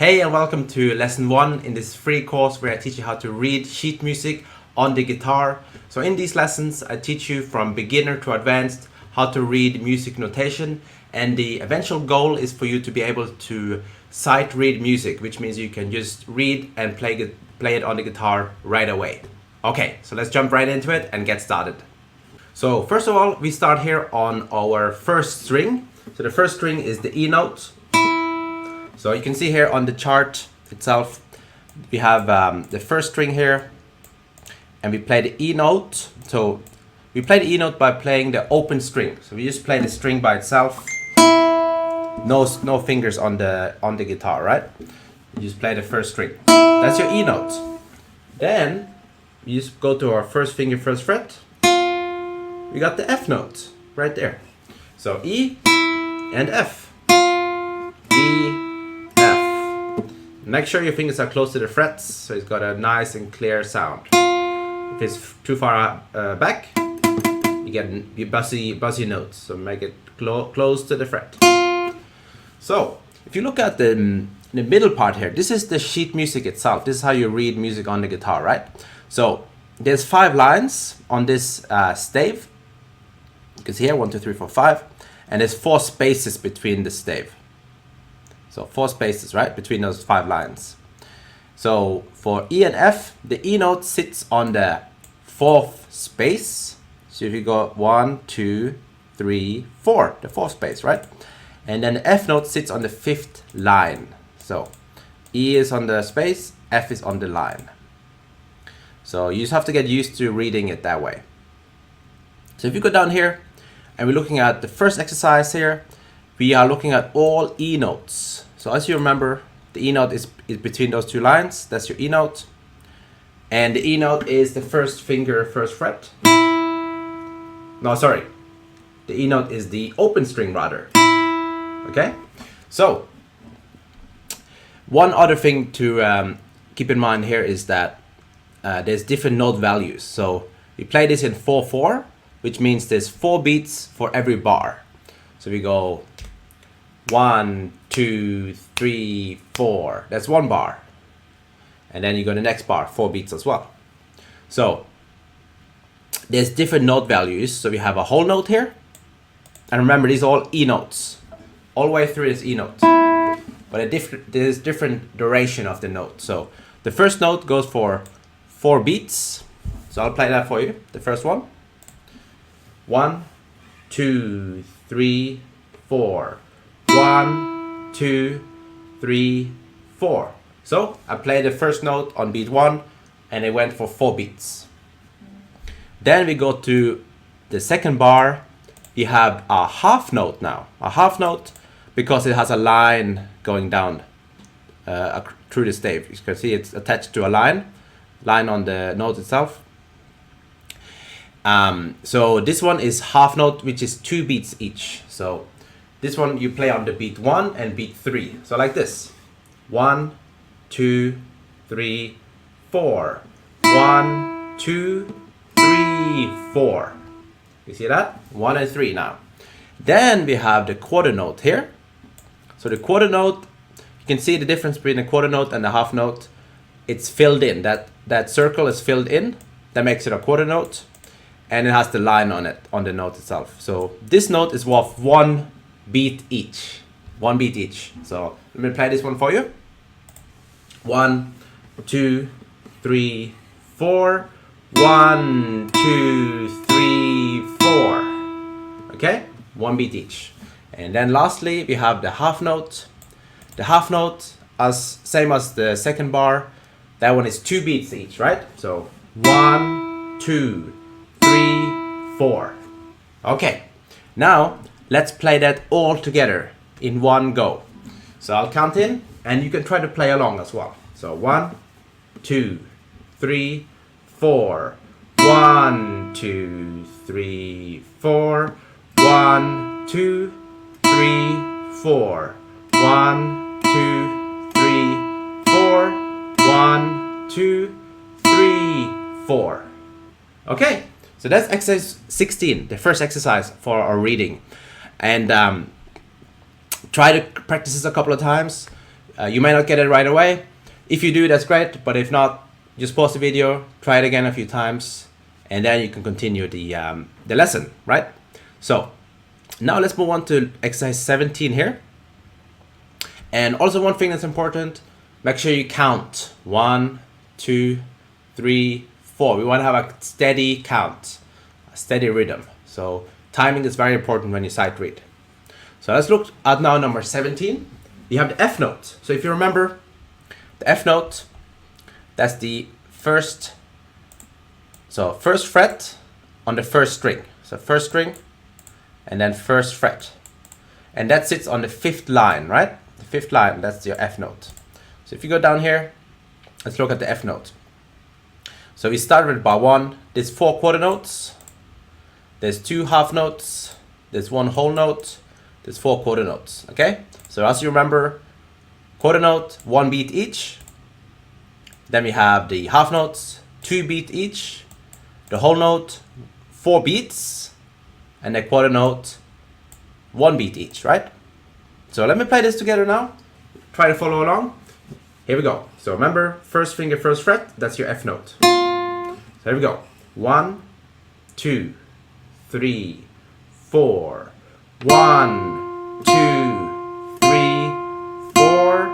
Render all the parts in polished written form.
Hey and welcome to lesson 1 in this free course where I teach you how to read sheet music on the guitar. So in these lessons I teach you from beginner to advanced how to read music notation, and the eventual goal is for you to be able to sight read music, which means you can just read and play it on the guitar right away. Okay, so let's jump right into it and get started. So first of all, we start here on our first string. So the first string is the E note. So you can see here on the chart itself, we have the first string here, and we play the E note. So we play the E note by playing the open string. So we just play the string by itself, no fingers on the guitar, right? You just play the first string. That's your E note. Then we just go to our first finger, first fret. We got the F note right there. So E and F. E, F. Make sure your fingers are close to the frets so it's got a nice and clear sound. If it's too far back, you get buzzy notes. So make it close to the fret. So if you look at the middle part here, this is the sheet music itself. This is how you read music on the guitar, right? So there's 5 lines on this stave. You can see here 1, 2, 3, 4, 5, and there's 4 spaces between the stave. So 4 spaces, right, between those 5 lines. So for E and F, the E note sits on the 4th space. So if you go 1, 2, 3, 4, the 4th space, right? And then the F note sits on the 5th line. So E is on the space, F is on the line. So you just have to get used to reading it that way. So if you go down here, and we're looking at the first exercise here, we are looking at all E notes. So as you remember, the E note is between those 2 lines. That's your E note. And the E note is the first finger, first fret. No, sorry. The E note is the open string rather. Okay? So, one other thing to keep in mind here is that there's different note values. So we play this in 4/4, which means there's 4 beats for every bar. So we go 1, 2, 3, 4. That's 1 bar. And then you go to the next bar, 4 beats as well. So there's different note values. So we have a whole note here. And remember, these are all E notes. All the way through is E note. But there's different duration of the note. So the first note goes for 4 beats. So I'll play that for you. The first one. 1, 2, 3, 4. 1, 2, 3, 4. So I played the first note on beat 1 and it went for 4 beats. Then we go to the second bar. We have a half note now. A half note because it has a line going down through the stave. You can see it's attached to a line on the note itself. So this one is half note, which is 2 beats each. So this one you play on the beat 1 and beat 3. So like this. 1, 2, 3, 4. 1, 2, 3, 4. You see that? 1 and 3 now. Then we have the quarter note here. So the quarter note, you can see the difference between the quarter note and the half note. It's filled in. That circle is filled in. That makes it a quarter note. And it has the line on it, on the note itself. So this note is worth 1 beat each. 1 beat each. So let me play this one for you. 1, 2, 3, 4. 1, 2, 3, 4. Okay? 1 beat each. And then lastly, we have the half note. The half note, same as the second bar. That one is 2 beats each, right? So 1, 2, 3, 4. Okay, now let's play that all together in one go. So I'll count in and you can try to play along as well. So 1, 2, 3, 4. 1, 2, 3, 4. 1, 2, 3, 4. 1, 2, 3, 4. 1, 2, 3, 4. Okay, so that's exercise 16, the first exercise for our reading. And try to practice this a couple of times. You may not get it right away. If you do, that's great, but if not, just pause the video, try it again a few times, and then you can continue the lesson, right? So now let's move on to exercise 17 here. And also one thing that's important, make sure you count 1, 2, 3, 4. We want to have a steady count, a steady rhythm. So timing is very important when you sight read. So let's look at now number 17. You have the F note. So if you remember, the F note, that's the first fret on the first string. So first string and then first fret. And that sits on the 5th line, right? The 5th line, that's your F note. So if you go down here, let's look at the F note. So we start with bar 1. There's 4 quarter notes. There's 2 half notes. There's 1 whole note. There's 4 quarter notes, okay? So as you remember, quarter note, 1 beat each. Then we have the half notes, 2 beat each. The whole note, 4 beats. And the quarter note, 1 beat each, right? So let me play this together now. Try to follow along. Here we go. So remember, first finger, first fret, that's your F note. So here we go. 1, 2, 3, 4. 1, 2, 3, 4.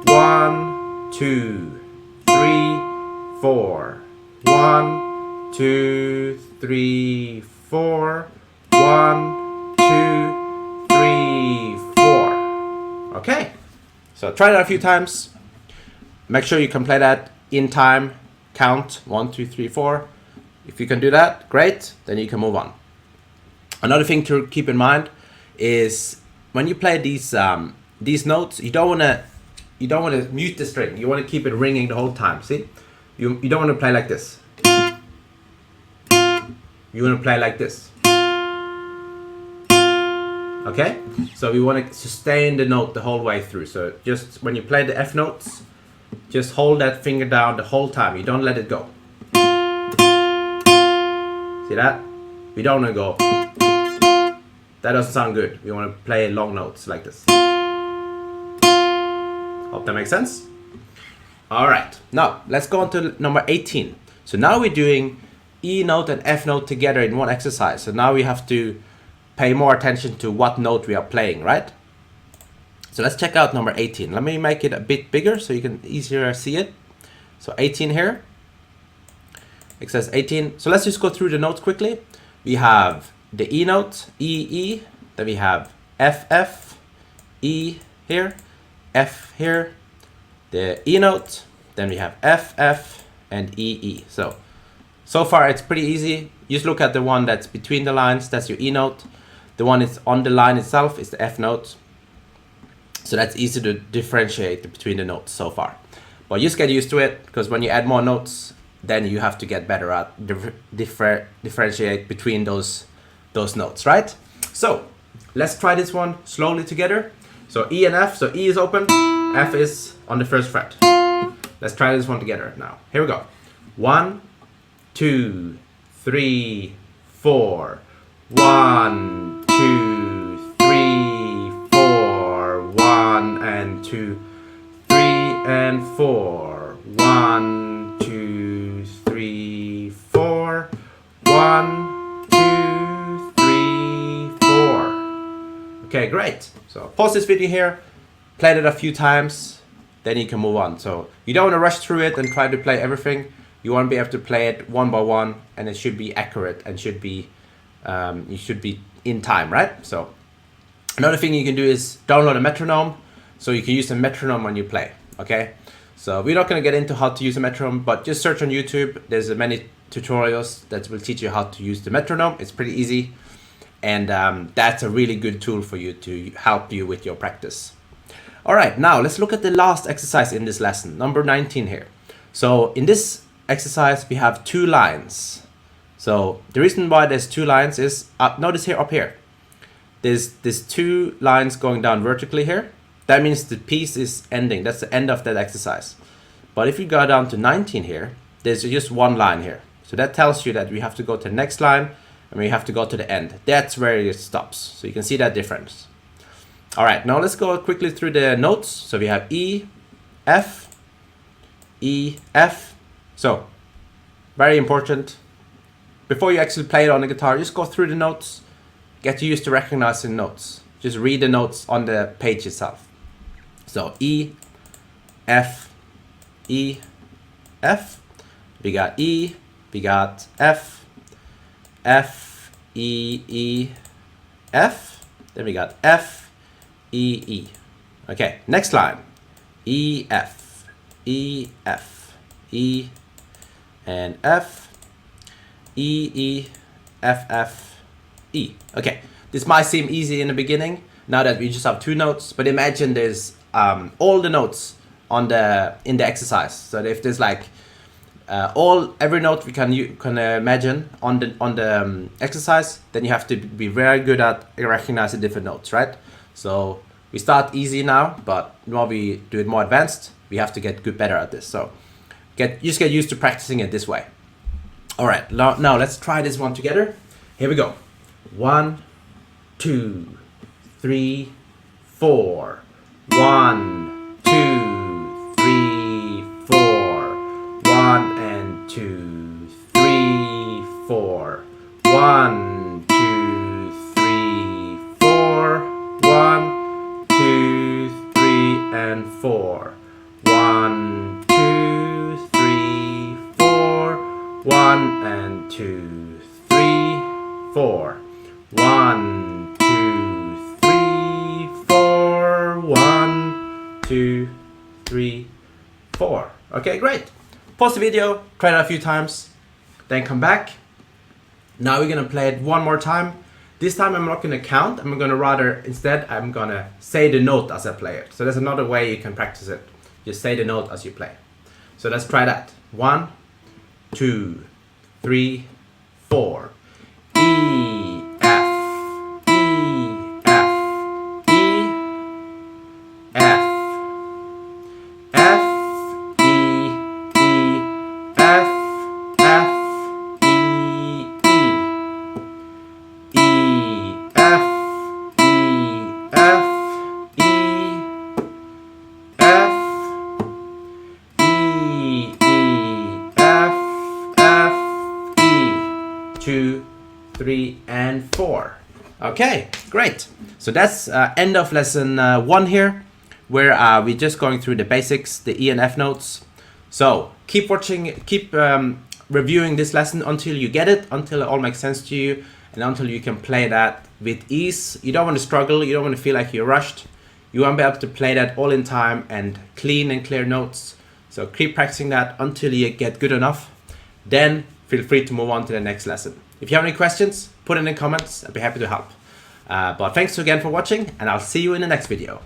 1, 2, 3, 4. 1, 2, 3, 4. 1, 2, 3, 4. Okay. So try that a few times. Make sure you can play that in time. Count 1, 2, 3, 4. If you can do that, great. Then you can move on. Another thing to keep in mind is when you play these notes, you don't want to mute the string. You want to keep it ringing the whole time. See, you don't want to play like this. You want to play like this. Okay, so we want to sustain the note the whole way through. So just when you play the F notes, just hold that finger down the whole time. You don't let it go. See that? We don't want to go. That doesn't sound good. We want to play long notes like this. Hope that makes sense. All right, now let's go on to number 18. So now we're doing E note and F note together in one exercise. So now we have to pay more attention to what note we are playing, right? So let's check out number 18. Let me make it a bit bigger so you can easier see it. So 18 here. Exercise 18. So let's just go through the notes quickly. We have the E note, E, E. Then we have F, F, E here, F here. The E note. Then we have F, F, and E, E. So far it's pretty easy. You just look at the one that's between the lines. That's your E note. The one that's on the line itself is the F note. So that's easy to differentiate between the notes so far. But just get used to it, because when you add more notes, then you have to get better at differentiate between those notes, right? So let's try this one slowly together. So E and F. So E is open, F is on the first fret. Let's try this one together now. Here we go. 1, 2, 3, 4. 1, 2, 3, 4. 1 and 2, 3 and 4. 1, 2, 3, 4. 1, 2, 3, 4. Okay, great. So pause this video here, play it a few times, then you can move on. So you don't want to rush through it and try to play everything. You want to be able to play it one by one, and it should be accurate and should be you should be in time, right? So another thing you can do is download a metronome, so you can use a metronome when you play. Okay, so we're not going to get into how to use a metronome, but just search on YouTube. There's many tutorials that will teach you how to use the metronome. It's pretty easy, and that's a really good tool for you to help you with your practice. All right, now let's look at the last exercise in this lesson, number 19 here. So in this exercise we have 2 lines. So the reason why there's 2 lines is, notice here up here, there's 2 lines going down vertically here. That means the piece is ending. That's the end of that exercise. But if you go down to 19 here, there's just 1 line here. So that tells you that we have to go to the next line and we have to go to the end. That's where it stops. So you can see that difference. All right, now let's go quickly through the notes. So we have E, F, E, F. So very important. Before you actually play it on the guitar, just go through the notes, get used to recognizing notes. Just read the notes on the page itself. So E, F, E, F. We got E, we got F, F, E, E, F. Then we got F, E, E. Okay, next line. E, F, E, F, E, and F, E, E, F, F, E. Okay, this might seem easy in the beginning, now that we just have two notes, but imagine there's all the notes on in the exercise. So if there's like every note we can imagine on the exercise, then you have to be very good at recognizing different notes, right? So we start easy now, but while we do it more advanced, we have to get better at this. So just get used to practicing it this way. All right, now let's try this one together. Here we go. 1, 2, 3, 4. 1, 2, 3, 4. 1 and 2, 3, 4. 1, 2, 3, 4. 1, 2, 3, and 4. 1, 2, 3, 4. 1 and 2, 3, 4. 1, 2, 3, 4. 1, 2, 3, 4. Okay, great. Pause the video, try it out a few times, then come back. Now we're gonna play it one more time. This time I'm not gonna count, I'm gonna say the note as I play it. So there's another way you can practice it. Just say the note as you play. So let's try that. 1, 2, 3, 4. E, F, E, F, E, F, F, E, E, F, F, E, E, E, F, E, F, E, F, E, E, F, F, E. 2, 3, and 4. Okay, great. So that's end of lesson 1 here, where we're just going through the basics, the E and F notes. So keep watching, keep reviewing this lesson until you get it, until it all makes sense to you, and until you can play that with ease. You don't want to struggle, you don't want to feel like you're rushed. You want to be able to play that all in time and clean and clear notes. So keep practicing that until you get good enough. Then feel free to move on to the next lesson. If you have any questions, put it in the comments. I'd be happy to help. But thanks again for watching, and I'll see you in the next video.